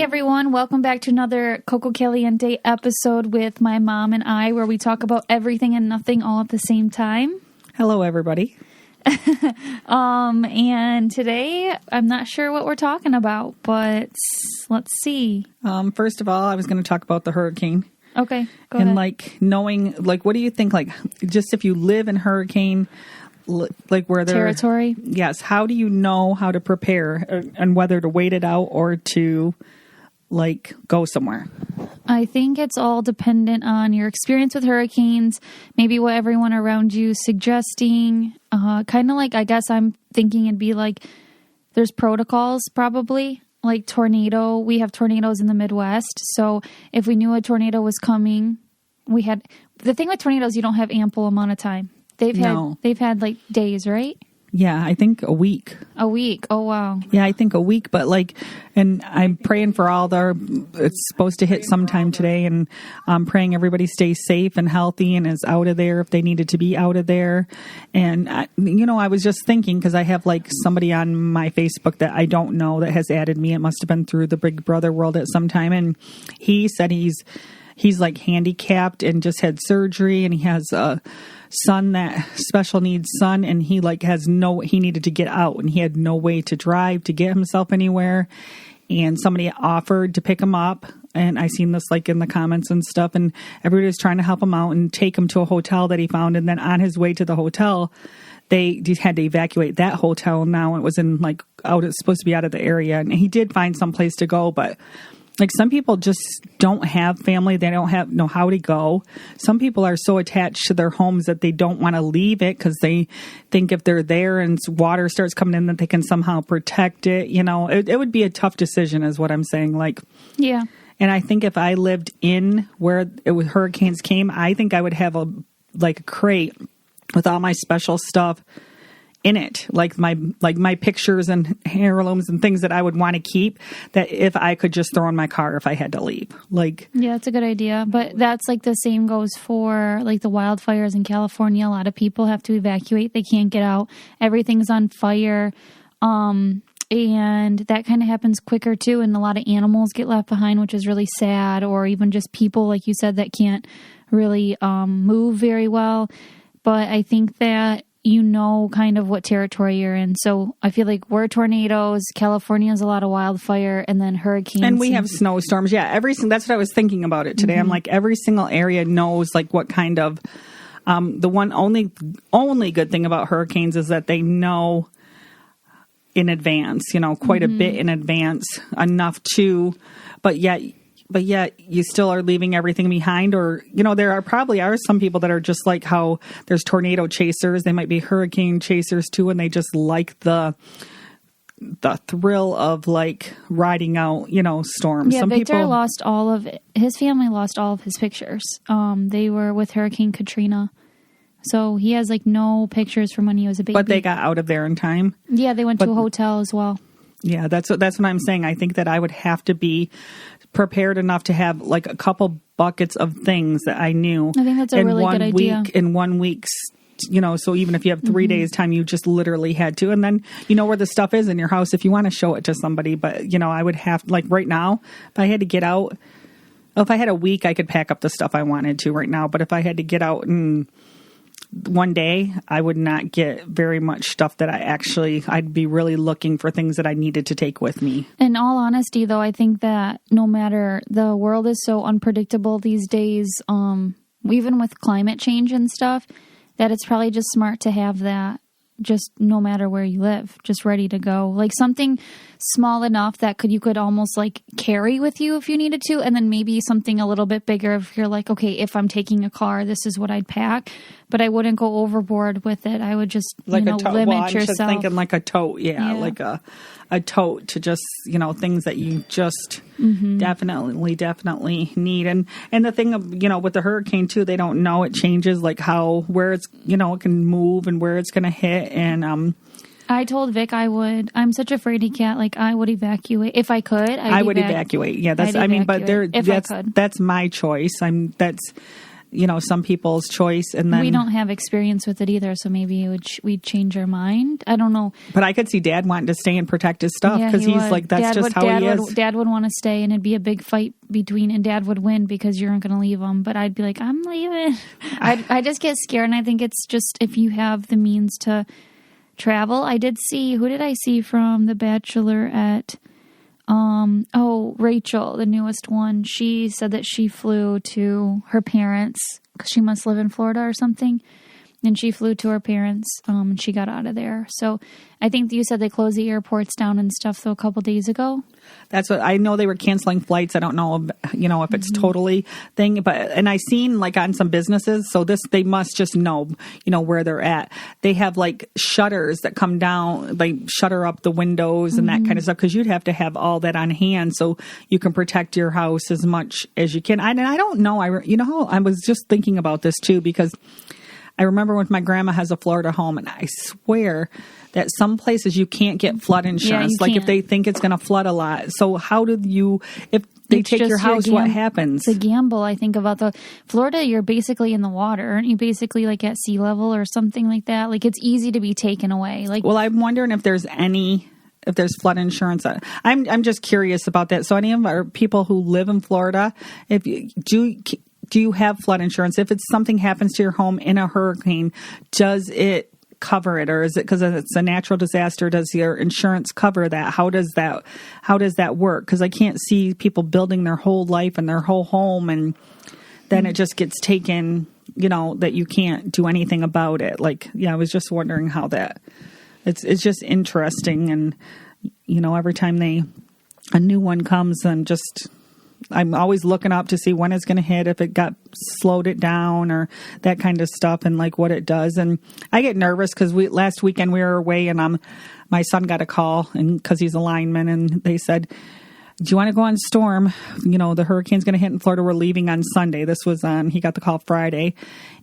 everyone. Welcome back to another Coco Caliente episode with my mom and I, where we talk about everything and nothing all at the same time. Hello, everybody. And today, I'm not sure what we're talking about, but let's see. First of all, I was going to talk about the hurricane. Okay, go and ahead. like knowing, like, what do you think? Like, just if you live in hurricane, like where they're territory. Yes. How do you know how to prepare and whether to wait it out or to like go somewhere? I think it's all dependent on your experience with hurricanes, maybe what everyone around you is suggesting. Kind of like, I guess I'm thinking it'd be like there's protocols probably, like tornado. We have tornadoes in the Midwest. So if we knew a tornado was coming, the thing with tornadoes, you don't have ample amount of time. They've had like days, right? Yeah, I think a week. A week. Oh, wow. Yeah, I think a week. But like, and I'm praying for it's supposed to hit sometime today. And I'm praying everybody stays safe and healthy and is out of there if they needed to be out of there. And, I was just thinking, because I have like somebody on my Facebook that I don't know that has added me. It must have been through the Big Brother world at some time. And he said he's like handicapped and just had surgery, and he has a son, that special needs son, and he like he needed to get out, and he had no way to drive to get himself anywhere. And somebody offered to pick him up, and I seen this like in the comments and stuff, and everybody was trying to help him out and take him to a hotel that he found. And then on his way to the hotel, they had to evacuate that hotel now. It was in like it's supposed to be out of the area, and he did find some place to go, but like some people just don't have family. They don't know how to go. Some people are so attached to their homes that they don't want to leave it because they think if they're there and water starts coming in that they can somehow protect it. It would be a tough decision is what I'm saying. Like, yeah. And I think if I lived in where hurricanes came, I think I would have a crate with all my special stuff in it, like my pictures and heirlooms and things that I would want to keep, that if I could just throw in my car if I had to leave. Yeah, that's a good idea. But that's like the same goes for like the wildfires in California. A lot of people have to evacuate. They can't get out. Everything's on fire. And that kind of happens quicker too. And a lot of animals get left behind, which is really sad. Or even just people, like you said, that can't really move very well. But I think that kind of what territory you're in. So I feel like we're tornadoes. California has a lot of wildfire, and then hurricanes. And we have snowstorms. Yeah, that's what I was thinking about it today. Mm-hmm. I'm like, every single area knows like what kind of, the one only good thing about hurricanes is that they know in advance, quite a bit in advance, enough to, but yet you still are leaving everything behind. Or, there probably are some people that are just like how there's tornado chasers. They might be hurricane chasers too. And they just like the thrill of like riding out, storms. Yeah, Victor lost his family lost all of his pictures. They were with Hurricane Katrina. So he has like no pictures from when he was a baby. But they got out of there in time. Yeah, they went to a hotel as well. Yeah, that's what I'm saying. I think that I would have to be prepared enough to have like a couple buckets of things that I knew. I think that's a really good idea. In 1 week, so even if you have 3 days time, you just literally had to. And then where the stuff is in your house if you want to show it to somebody. But, I would have, like right now, if I had to get out, if I had a week, I could pack up the stuff I wanted to right now. But if I had to get out in one day, I would not get very much stuff that I'd be really looking for things that I needed to take with me. In all honesty, though, I think that no matter, the world is so unpredictable these days, even with climate change and stuff, that it's probably just smart to have that just no matter where you live, just ready to go. Like something small enough that you could almost like carry with you if you needed to. And then maybe something a little bit bigger if you're like, okay, if I'm taking a car, this is what I'd pack. But I wouldn't go overboard with it. I would just, like limit yourself. I'm just thinking like a tote. Yeah. Like a tote to just, things that you just definitely need. And the thing of, with the hurricane too, they don't know, it changes like where it's, it can move and where it's going to hit. And, I told Vic I'm such a fraidy cat. Like I would evacuate if I could. I would evacuate. Yeah. But that's my choice. some people's choice. And then we don't have experience with it either, so maybe we'd change our mind. I don't know. But I could see Dad wanting to stay and protect his stuff because he's would. like, that's just how he is. Dad would want to stay, and it'd be a big fight and Dad would win because you aren't going to leave him. But I'd be like, I'm leaving. I just get scared, and I think it's just if you have the means to travel. I did see, who did I see from The Bachelorette? Rachel, the newest one. She said that she flew to her parents because she must live in Florida or something. And she flew to her parents, and she got out of there. So I think you said they closed the airports down and stuff, though, a couple days ago. That's what I know. They were canceling flights. I don't know, if it's totally thing, and I seen like on some businesses. So they must just know, where they're at. They have like shutters that come down, like shutter up the windows and that kind of stuff. Cause you'd have to have all that on hand so you can protect your house as much as you can. And I don't know. I was just thinking about this too, because I remember when my grandma has a Florida home, and I swear that some places you can't get flood insurance. Yeah, if they think it's going to flood a lot. So how do you, if they take your house, what happens? It's a gamble. I think about the Florida, you're basically in the water. Aren't you basically like at sea level or something like that? Like it's easy to be taken away. Well, I'm wondering if there's flood insurance. I'm just curious about that. So any of our people who live in Florida, do you have flood insurance? If something happens to your home in a hurricane, does it cover it, or is it because it's a natural disaster? Does your insurance cover that? How does that work? Because I can't see people building their whole life and their whole home, and then it just gets taken. That you can't do anything about it. I was just wondering how that. It's just interesting, and every time a new one comes, I'm always looking up to see when it's going to hit, if it slowed it down or that kind of stuff, and what it does. And I get nervous because last weekend we were away, and my son got a call, and because he's a lineman, and they said, "Do you want to go on storm? The hurricane's going to hit in Florida. We're leaving on Sunday." This was he got the call Friday,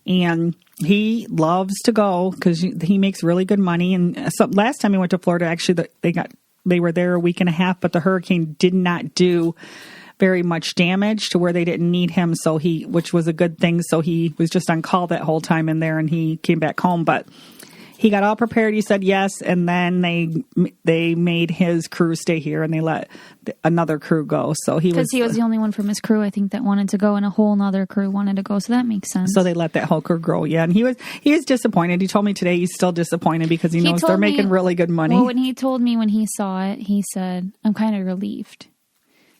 and he loves to go because he makes really good money. And so last time he went to Florida, actually they were there a week and a half, but the hurricane did not do very much damage to where they didn't need him. So which was a good thing. So he was just on call that whole time in there, and he came back home, but he got all prepared. He said yes. And then they made his crew stay here, and they let another crew go. So he was the only one from his crew, I think, that wanted to go, and a whole nother crew wanted to go. So that makes sense. So they let that whole crew go. Yeah. And he was disappointed. He told me today he's still disappointed because he knows they're making really good money. Well, when he told me when he saw it, he said, "I'm kind of relieved."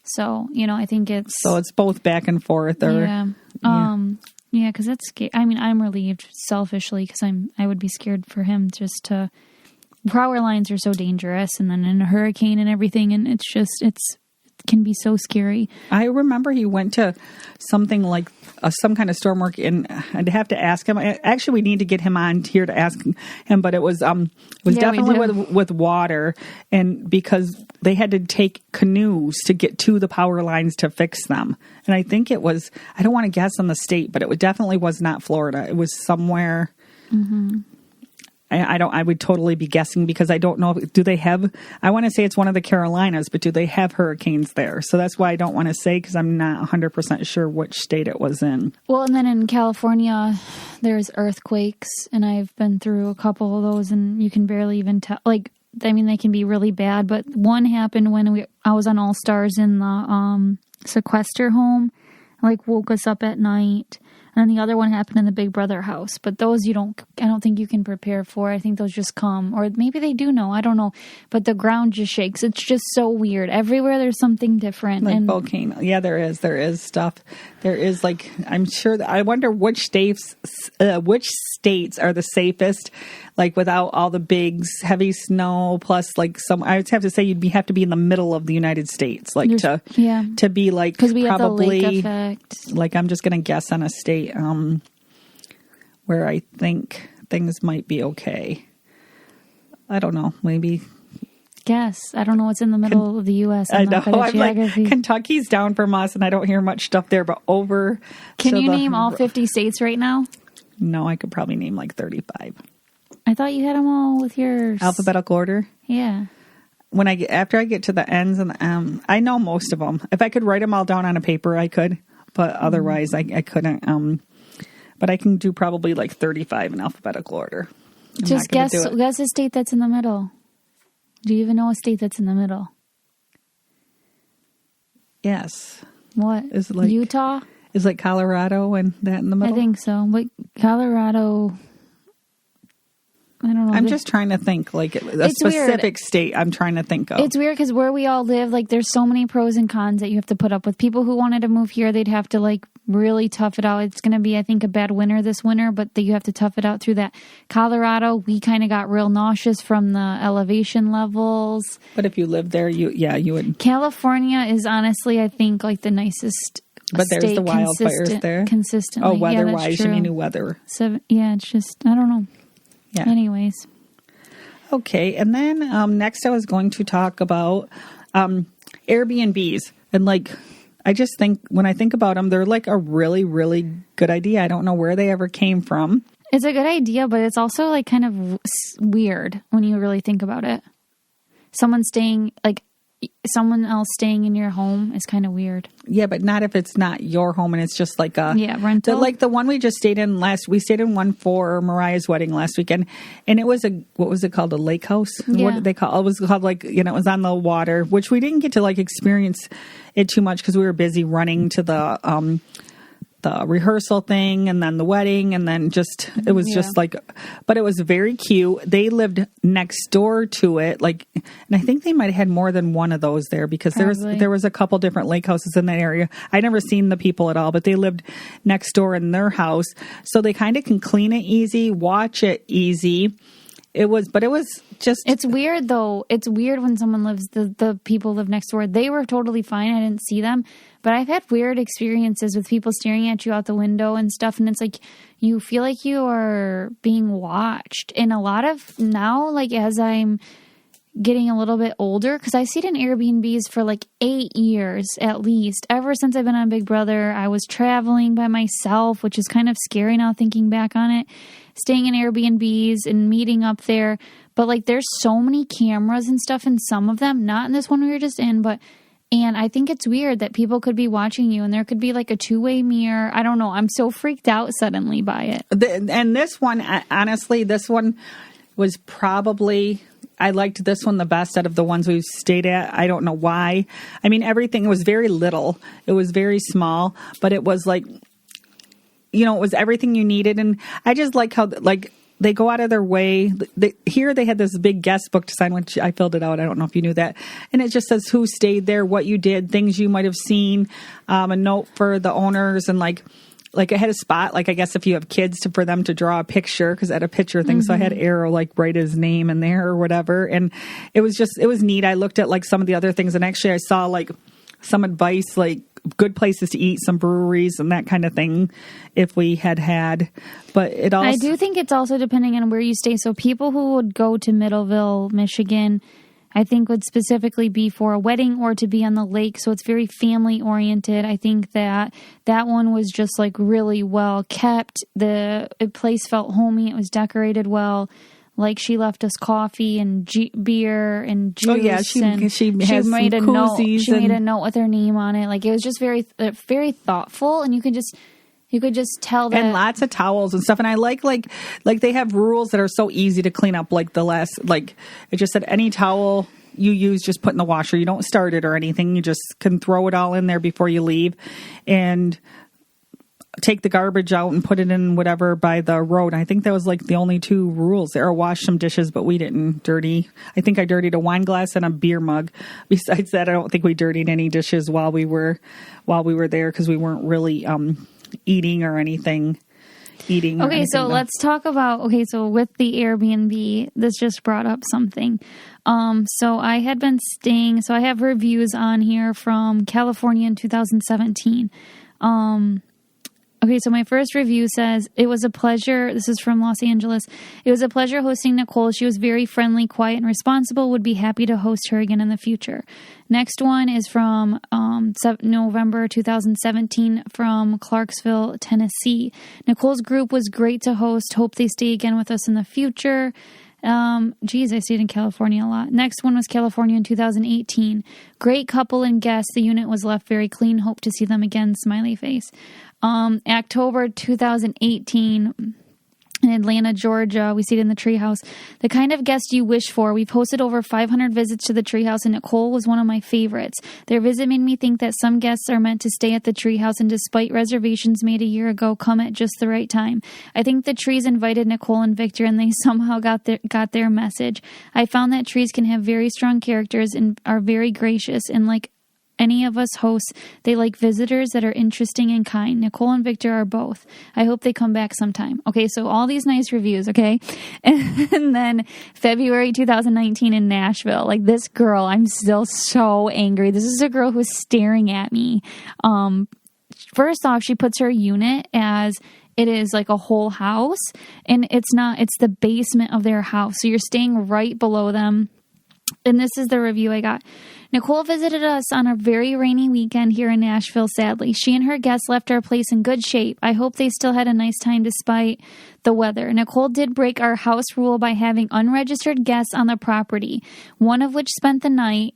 So, I think it's both back and forth. Yeah, because that's scary. I mean, I'm relieved selfishly because I would be scared for him power lines are so dangerous, and then in a hurricane and everything, and it can be so scary. I remember he went to something like some kind of storm work, and I'd have to ask him. Actually, we need to get him on here to ask him, but it was definitely with water, and because they had to take canoes to get to the power lines to fix them. And I think it was, I don't want to guess on the state, but it definitely was not Florida. It was somewhere. Mm-hmm. I would totally be guessing because I don't know. Do they have, I want to say it's one of the Carolinas, but do they have hurricanes there? So that's why I don't want to say, because I'm not 100% sure which state it was in. Well, and then in California, there's earthquakes, and I've been through a couple of those, and you can barely even tell. They can be really bad, but one happened when I was on All Stars in the sequester home, woke us up at night. And then the other one happened in the Big Brother house. But those I don't think you can prepare for. I think those just come. Or maybe they do know. I don't know. But the ground just shakes. It's just so weird. Everywhere there's something different. Volcano. Yeah, there is. There is stuff. There is I'm sure I wonder which states are the safest, without all the big heavy snow, plus I would have to say you'd have to be in the middle of the United States, to be because we have the lake effect. I'm just going to guess on a state where I think things might be okay. I don't know. Maybe. Guess. I don't know what's in the middle of the U.S. I know. I'm Kentucky's down from us, and I don't hear much stuff there, but over. Can you name all 50 states right now? No, I could probably name 35. I thought you had them all with yours. Alphabetical order? Yeah. After I get to the ends and I know most of them. If I could write them all down on a paper, I could, but otherwise I couldn't. but I can do probably like 35 in alphabetical order. Just guess a state that's in the middle. Do you even know a state that's in the middle? Yes. What? Is it like Utah? Is like Colorado and that in the middle? I think so. But Colorado, I don't know. I'm just trying to think like a specific state I'm trying to think of. It's weird because where we all live, like there's so many pros and cons that you have to put up with. People who wanted to move here, they'd have to like really tough it out. It's going to be, I think, a bad winter this winter, but you have to tough it out through that. Colorado, we kind of got real nauseous from the elevation levels. But if you live there, you would. California is honestly, I think, like the nicest. But there's the wildfires there. Consistently. Oh, weather-wise, you mean new weather. So, yeah, it's just, I don't know. Yeah. Anyways. Okay, and then next I was going to talk about Airbnbs. And like, I just think, when I think about them, they're like a really, really good idea. I don't know where they ever came from. It's a good idea, but it's also like kind of weird when you really think about it. Someone else staying in your home is kind of weird. Yeah, but not if it's not your home and it's just like a rental. Like the one we just stayed in we stayed in one for Mariah's wedding last weekend, and it was what was it called, a lake house? Yeah. What did they call it? It was called like, it was on the water, which we didn't get to like experience it too much because we were busy running to the rehearsal thing and then the wedding, and then just it was just like, but it was very cute. They lived next door to it, like, and I think they might have had more than one of those there because there was a couple different lake houses in that area. I never seen the people at all, but they lived next door in their house, so they kind of can clean it easy, watch it easy. It was just... It's weird, though. It's weird when someone lives... The people live next door. They were totally fine. I didn't see them. But I've had weird experiences with people staring at you out the window and stuff. And it's like, you feel like you are being watched. And a lot of... Now, like, as I'm getting a little bit older... Because I stayed in Airbnbs for, like, 8 years, at least. Ever since I've been on Big Brother, I was traveling by myself, which is kind of scary now thinking back on it. Staying in Airbnbs and meeting up there. But like there's so many cameras and stuff in some of them, not in this one we were just in, and I think it's weird that people could be watching you and there could be like a two-way mirror. I don't know. I'm so freaked out suddenly by it. And this one, honestly, this one was probably, I liked this one the best out of the ones we've stayed at. I don't know why. I mean, everything was very little. It was very small, but it was like, it was everything you needed. And I just like how, like, they go out of their way. Here they had this big guest book to sign, which I filled it out. I don't know if you knew that. And it just says who stayed there, what you did, things you might have seen, a note for the owners. And like it had a spot, like I guess if you have kids, for them to draw a picture, because I had a picture thing. Mm-hmm. So I had Arrow like write his name in there or whatever. And it was neat. I looked at like some of the other things, and actually I saw like some advice, like good places to eat, some breweries and that kind of thing if we had. But it also... I do think it's also depending on where you stay. So people who would go to Middleville, Michigan, I think would specifically be for a wedding or to be on the lake. So it's very family oriented. I think that one was just like really well kept. The place felt homey. It was decorated well. Like she left us coffee and beer and juice. Oh yeah, she made a note. She made a note with her name on it. Like it was just very, very thoughtful, and you could just tell that. And lots of towels and stuff. And I like they have rules that are so easy to clean up. Like it just said any towel you use, just put in the washer. You don't start it or anything. You just can throw it all in there before you leave, and take the garbage out and put it in whatever by the road. I think that was like the only two rules there. Or wash some dishes, but we didn't dirty. I think I dirtied a wine glass and a beer mug. Besides that, I don't think we dirtied any dishes while we were there, because we weren't really eating or anything. Okay, so let's talk about, so with the Airbnb, this just brought up something. So I had been staying, so I have reviews on here from California in 2017. Okay, so my first review says, it was a pleasure. This is from Los Angeles. It was a pleasure hosting Nicole. She was very friendly, quiet, and responsible. Would be happy to host her again in the future. Next one is from November 2017 from Clarksville, Tennessee. Nicole's group was great to host. Hope they stay again with us in the future. Geez, I stayed in California a lot. Next one was California in 2018. Great couple and guests. The unit was left very clean. Hope to see them again. Smiley face. October 2018 in Atlanta, Georgia. We stayed in the treehouse. The kind of guest you wish for. We've hosted over 500 visits to the treehouse, and Nicole was one of my favorites. Their visit made me think that some guests are meant to stay at the treehouse, and despite reservations made a year ago, come at just the right time. I think the trees invited Nicole and Victor, and they somehow got their message. I found that trees can have very strong characters and are very gracious, and like any of us hosts, they like visitors that are interesting and kind. Nicole and Victor are both. I hope they come back sometime. Okay, so all these nice reviews, okay? And then February 2019 in Nashville. Like this girl, I'm still so angry. This is a girl who's staring at me. First off, she puts her unit as it is like a whole house, and it's not, it's the basement of their house. So you're staying right below them. And this is the review I got. Nicole visited us on a very rainy weekend here in Nashville, sadly. She and her guests left our place in good shape. I hope they still had a nice time despite the weather. Nicole did break our house rule by having unregistered guests on the property, one of which spent the night.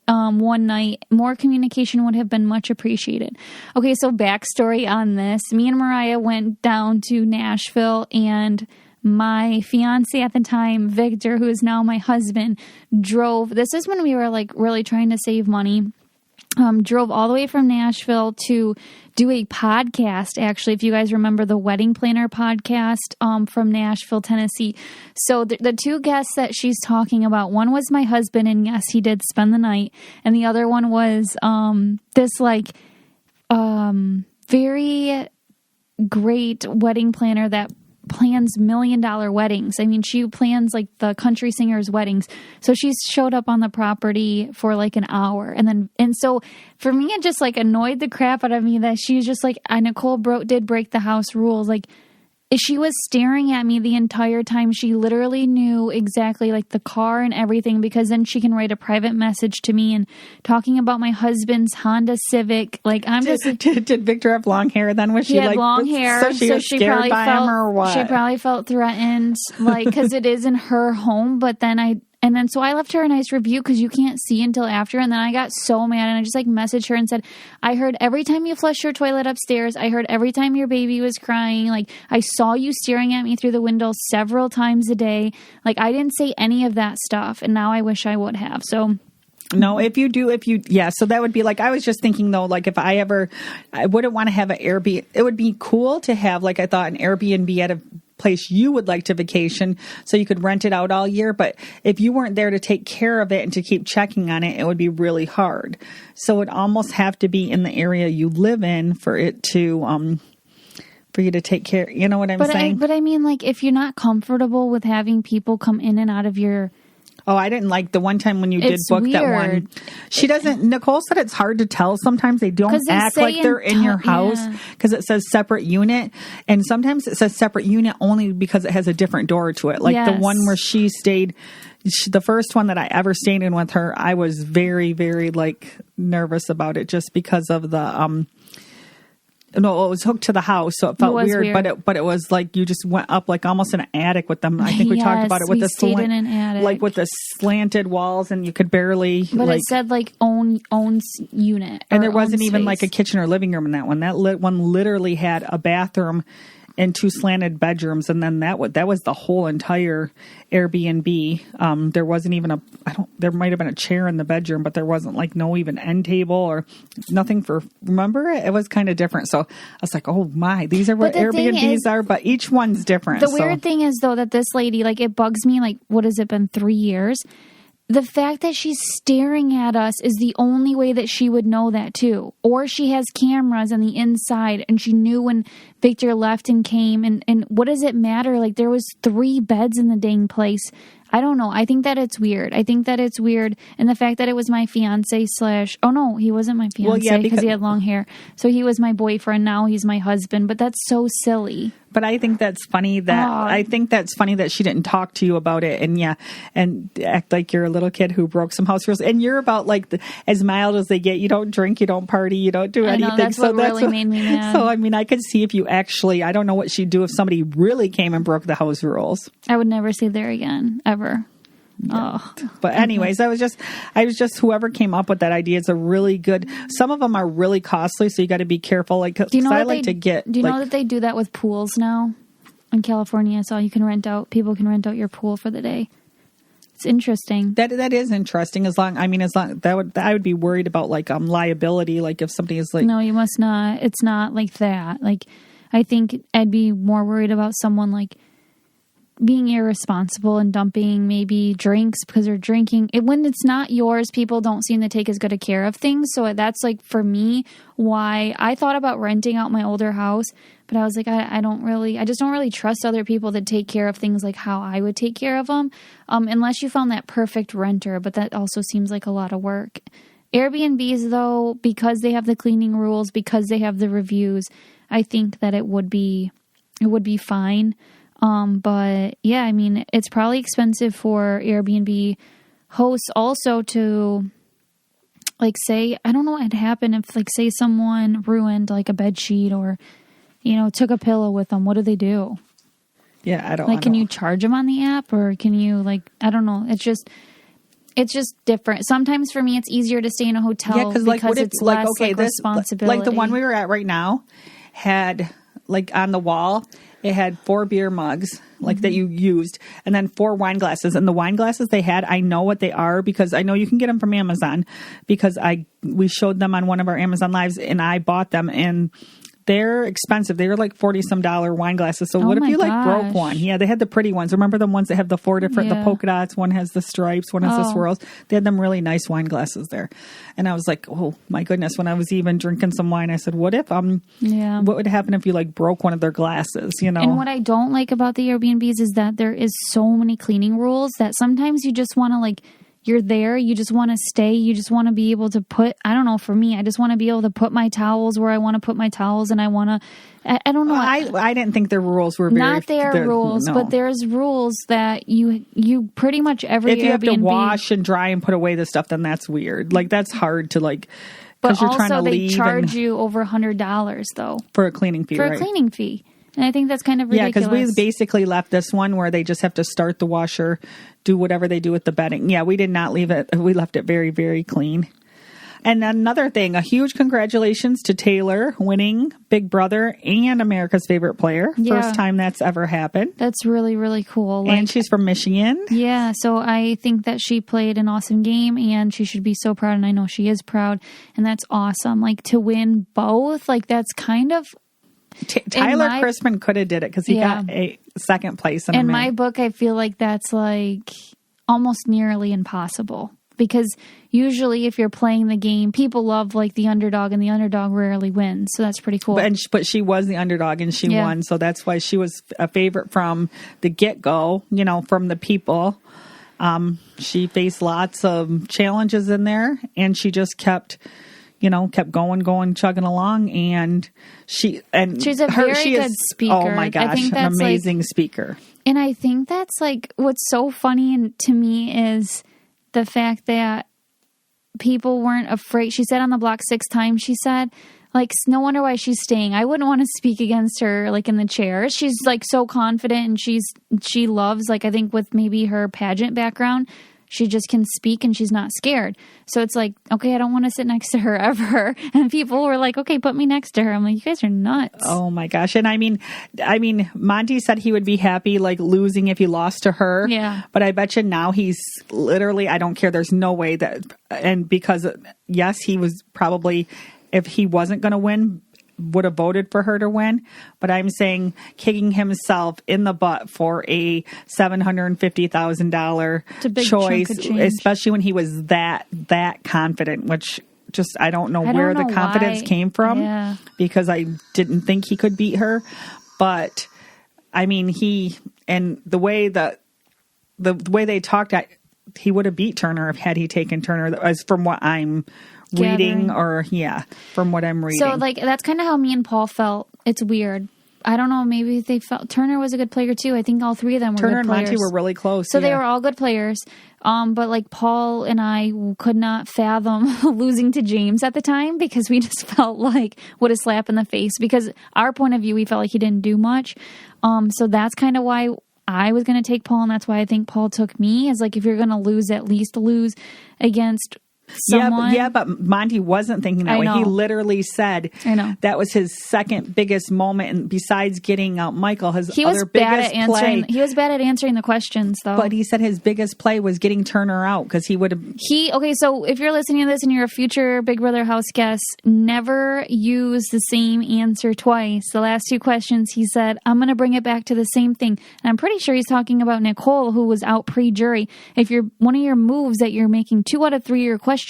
One night. More communication would have been much appreciated. Okay, so backstory on this. Me and Mariah went down to Nashville, and my fiance at the time, Victor, who is now my husband, drove. This is when we were like really trying to save money. Drove all the way from Nashville to do a podcast. Actually, if you guys remember the Wedding Planner podcast from Nashville, Tennessee. So the two guests that she's talking about, one was my husband, and yes, he did spend the night. And the other one was this like very great wedding planner that plans $1 million weddings. I mean, she plans like the country singers' weddings. So she showed up on the property for like an hour. And so for me, it just like annoyed the crap out of me that she was just like, Nicole did break the house rules. Like, she was staring at me the entire time. She literally knew exactly like the car and everything, because then she can write a private message to me and talking about my husband's Honda Civic. Like I'm just. Did Victor have long hair then? Was she like had long hair? So she was scared probably by him or what? She probably felt threatened, like because it is in her home. But then so I left her a nice review because you can't see until after. And then I got so mad, and I just like messaged her and said, I heard every time you flushed your toilet upstairs. I heard every time your baby was crying. Like I saw you staring at me through the window several times a day. Like I didn't say any of that stuff. And now I wish I would have. So no, so that would be like, I was just thinking though, like if I wouldn't want to have an Airbnb. It would be cool to have, like I thought, an Airbnb at a place you would like to vacation so you could rent it out all year. But if you weren't there to take care of it and to keep checking on it, it would be really hard. So it'd almost have to be in the area you live in for it to, for you to take care. You know what I'm saying? But I mean, like if you're not comfortable with having people come in and out of your. Oh, I didn't like the one time when you did book weird. That one. She doesn't. Nicole said it's hard to tell. Sometimes they don't act like they're in your house because it says separate unit. And sometimes it says separate unit only because it has a different door to it. Like the one where she stayed, the first one that I ever stayed in with her, I was very, very like nervous about it just because of the, no, it was hooked to the house, so it felt weird. But it was like you just went up like almost in an attic with them. I think we talked about it with in an attic. Like with the slanted walls, and you could barely. But it said like owns unit, and there wasn't even like a kitchen or living room in that one. That one literally had a bathroom and 2 slanted bedrooms, and then that was the whole entire Airbnb. There wasn't even there might have been a chair in the bedroom, but there wasn't like no even end table or nothing remember? It was kind of different. So I was like, oh my, these are what Airbnbs are, but each one's different. The weird thing is though that this lady, like it bugs me, like what has it been, 3 years? The fact that she's staring at us is the only way that she would know that too. Or she has cameras on the inside and she knew when Victor left and came. And what does it matter? Like there was 3 beds in the dang place. I don't know. I think that it's weird. And the fact that it was my fiance / oh no, he wasn't my fiance because he had long hair. So he was my boyfriend. Now he's my husband. But that's so silly. But I think that's funny that she didn't talk to you about it and act like you're a little kid who broke some house rules. And you're about like as mild as they get. You don't drink, you don't party, you don't do anything. That's what really made me mad. So I mean, I could see if you actually, I don't know what she'd do if somebody really came and broke the house rules. I would never stay there again, ever. Yeah. Oh. But anyways, I was just whoever came up with that idea is a really good. Some of them are really costly, so you got to be careful. Like, do you know that they do that with pools now in California? So you can people can rent out your pool for the day. It's interesting. That is interesting. I would be worried about like liability. Like if somebody is like, no, you must not. It's not like that. Like I think I'd be more worried about someone like being irresponsible and dumping maybe drinks because they're drinking it when it's not yours. People don't seem to take as good a care of things. So that's like for me why I thought about renting out my older house, but I was like, I just don't really trust other people to take care of things like how I would take care of them, unless you found that perfect renter. But that also seems like a lot of work. Airbnbs though, because they have the cleaning rules, because they have the reviews, I think that it would be fine. But yeah, I mean, it's probably expensive for Airbnb hosts also to like say, I don't know what would happen if like say someone ruined like a bed sheet or, took a pillow with them. What do they do? Yeah, I don't like, can you charge them on the app or can you like, I don't know. It's just different. Sometimes for me, it's easier to stay in a hotel because it's less responsibility. Like the one we were at right now had like on the wall, it had 4 beer mugs like that you used and then 4 wine glasses. And the wine glasses they had, I know what they are because I know you can get them from Amazon because we showed them on one of our Amazon lives and I bought them and they're expensive. They were like $40-some wine glasses. So what if you like broke one? Yeah, they had the pretty ones. Remember the ones that have the 4 different, the polka dots, one has the stripes, one has the swirls. They had them really nice wine glasses there. And I was like, oh my goodness. When I was even drinking some wine, I said, what would happen if you like broke one of their glasses, And what I don't like about the Airbnbs is that there is so many cleaning rules that sometimes you just want to like, you're there, you just want to stay, you just want to be able to put, I don't know, for me, I just want to be able to put my towels where I want to put my towels and I want to, I don't know. I didn't think the rules were not their rules, but there's rules that you pretty much every Airbnb. If you have to wash and dry and put away the stuff, then that's weird. Like that's hard to like, but you're also trying to they charge you over $100 though. For a cleaning fee, For a cleaning fee. And I think that's kind of ridiculous. Yeah, because we basically left this one where they just have to start the washer, do whatever they do with the bedding. Yeah, we did not leave it. We left it very, very clean. And another thing, a huge congratulations to Taylor winning Big Brother and America's Favorite Player. Yeah. First time that's ever happened. That's really, really cool. And she's from Michigan. Yeah, so I think that she played an awesome game and she should be so proud. And I know she is proud. And that's awesome. Like to win both, like that's kind of... Tyler Crispin could have did it because he got a second place. In my book, I feel like that's like almost nearly impossible because usually if you're playing the game, people love like the underdog and the underdog rarely wins. So that's pretty cool. But she was the underdog and she won. So that's why she was a favorite from the get-go, from the people. She faced lots of challenges in there and she just kept going, chugging along. And she's a very good speaker. Oh my gosh, an amazing speaker. And I think that's like, what's so funny to me is the fact that people weren't afraid. She said on the block 6 times, she said, like, no wonder why she's staying. I wouldn't want to speak against her, like, in the chair. She's, like, so confident and she loves, like, I think with maybe her pageant background, she just can speak and she's not scared. So it's like, okay, I don't want to sit next to her ever. And people were like, okay, put me next to her. I'm like, you guys are nuts. Oh my gosh. And I mean, Monty said he would be happy like losing if he lost to her. Yeah. But I bet you now he's literally, I don't care. There's no way that, and because yes, he was probably, if he wasn't going to win, would have voted for her to win, but I'm saying kicking himself in the butt for a $750,000 choice, especially when he was that confident, which just, I don't know where the confidence came from because I didn't think he could beat her. But I mean, and the way they talked, he would have beat Turner had he taken Turner, as from what I'm reading, from what I'm reading. So like that's kind of how me and Paul felt. It's weird. I don't know, maybe they felt Turner was a good player too. I think all three of them were Turner good players. and Monty were really close. So they were all good players. But like Paul and I could not fathom losing to James at the time because we just felt like what a slap in the face, because our point of view, we felt like he didn't do much. So that's kind of why I was going to take Paul, and that's why I think Paul took me, is like, if you're going to lose, at least lose against someone. Yeah, but Monty wasn't thinking that way. He literally said that was his second biggest moment, and besides getting out Michael, he was bad at answering. He was bad at answering the questions, though. But he said his biggest play was getting Turner out, because he would have. Okay, so if you're listening to this and you're a future Big Brother house guest, never use the same answer twice. The last two questions, he said, "I'm going to bring it back to the same thing," and I'm pretty sure he's talking about Nicole, who was out pre-jury. If you're one of your moves that you're making 2 out of 3 of your questions,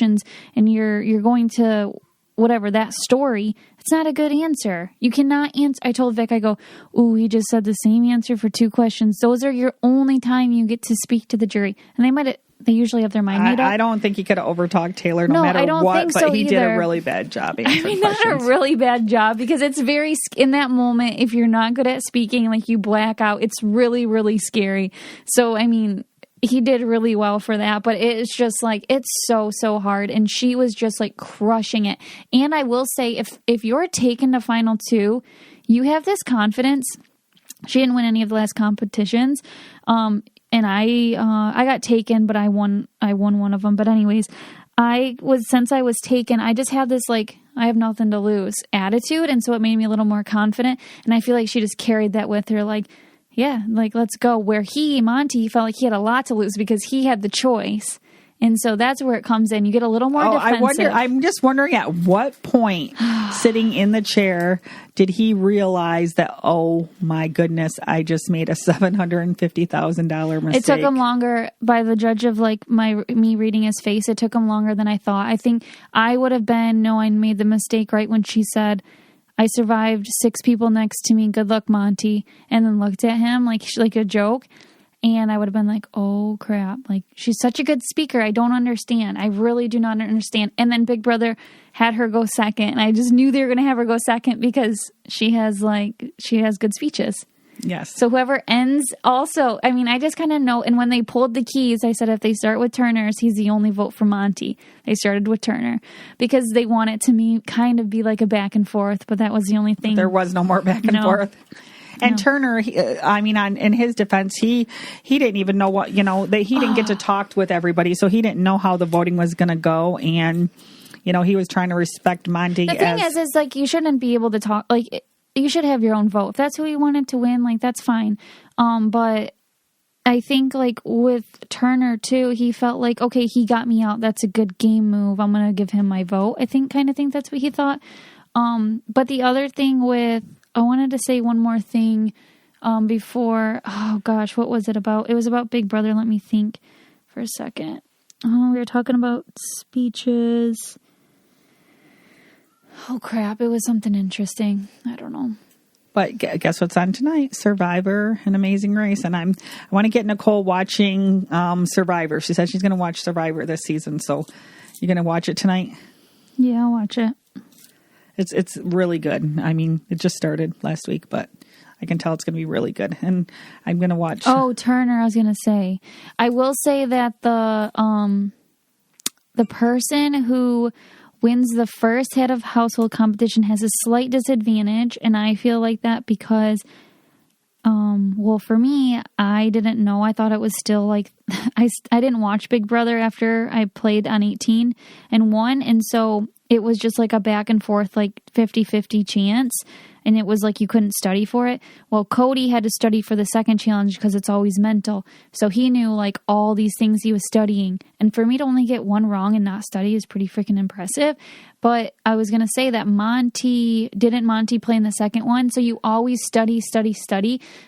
and you're going to whatever that story, it's not a good answer. You cannot answer. I told Vic, I go, "Ooh, he just said the same answer for 2 questions. Those are your only time you get to speak to the jury." And they usually have their mind made up. I don't think he could have overtalked Taylor no matter what, but he did a really bad job answering questions. Not a really bad job, because it's very, in that moment, if you're not good at speaking, like you black out, it's really, really scary. So, I mean, he did really well for that, but it's just like, it's so hard. And she was just like crushing it. And I will say, if you're taken to final 2, you have this confidence. She didn't win any of the last competitions. And I got taken, but I won one of them. But anyways, since I was taken, I just had this like, I have nothing to lose attitude. And so it made me a little more confident. And I feel like she just carried that with her, like, yeah, like, let's go. Where Monty felt like he had a lot to lose because he had the choice. And so that's where it comes in. You get a little more defensive. I'm just wondering at what point, sitting in the chair, did he realize that, oh my goodness, I just made a $750,000 mistake? It took him longer, by the judge of like me reading his face. It took him longer than I thought. I think I would have been, no, I made the mistake right when she said, "I survived 6 people next to me. Good luck, Monty." And then looked at him like a joke. And I would have been like, oh, crap. Like, she's such a good speaker. I don't understand. I really do not understand. And then Big Brother had her go second. And I just knew they were going to have her go second because she has good speeches. Yes. So whoever ends also, I mean, I just kind of know. And when they pulled the keys, I said, if they start with Turner's, he's the only vote for Monty. They started with Turner because they want it to kind of be like a back and forth. But that was the only thing. But there was no more back and forth. And Turner, in his defense, he didn't even know what, he didn't get to talk with everybody. So he didn't know how the voting was going to go. And, he was trying to respect Monty. The thing is like, you shouldn't be able to talk. Like, you should have your own vote. If that's who you wanted to win, like, that's fine. But I think, like, with Turner, too, he felt like, okay, he got me out. That's a good game move. I'm going to give him my vote. I think that's what he thought. But the other thing I wanted to say one more thing before. Oh, gosh, what was it about? It was about Big Brother. Let me think for a second. Oh, we were talking about speeches. Oh, crap. It was something interesting. I don't know. But guess what's on tonight? Survivor, An Amazing Race. And I want to get Nicole watching Survivor. She said she's going to watch Survivor this season. So you're going to watch it tonight? Yeah, I'll watch it. It's really good. I mean, it just started last week, but I can tell it's going to be really good. And I'm going to watch. Oh, Turner, I was going to say. I will say that the person who wins the first head of household competition has a slight disadvantage. And I feel like that because, for me, I didn't know. I thought it was still like, I didn't watch Big Brother after I played on 18 and won. And so it was just like a back and forth, like 50-50 chance. And it was like you couldn't study for it. Well, Cody had to study for the second challenge because it's always mental. So he knew like all these things he was studying. And for me to only get one wrong and not study is pretty freaking impressive. But I was going to say that Monty play in the second one? So you always study.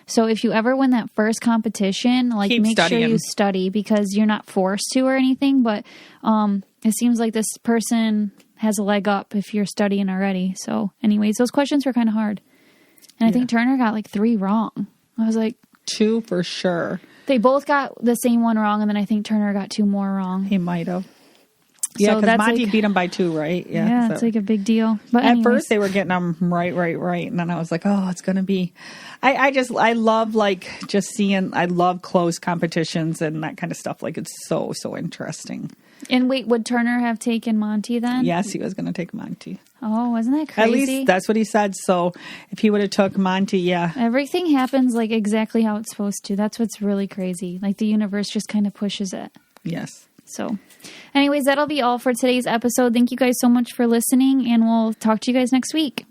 So if you ever win that first competition, like make sure you study because you're not forced to or anything. But it seems like this person has a leg up if you're studying already. So anyways, those questions were kind of hard. And I think Turner got like 3 wrong. I was like 2 for sure. They both got the same one wrong. And then I think Turner got 2 more wrong. He might have. Yeah, So because that's Monty like, beat him by 2, right? yeah, so. it's like a big deal. But At anyways. first they were getting them right. And then I was like, oh, it's going to be, I love like just seeing, I love close competitions and that kind of stuff. Like it's so interesting. And wait, would Turner have taken Monty then? Yes, he was going to take Monty. Oh, wasn't that crazy? At least that's what he said. So if he would have took Monty, yeah. Everything happens like exactly how it's supposed to. That's what's really crazy. Like the universe just kind of pushes it. Yes. So anyways, that'll be all for today's episode. Thank you guys so much for listening, and we'll talk to you guys next week.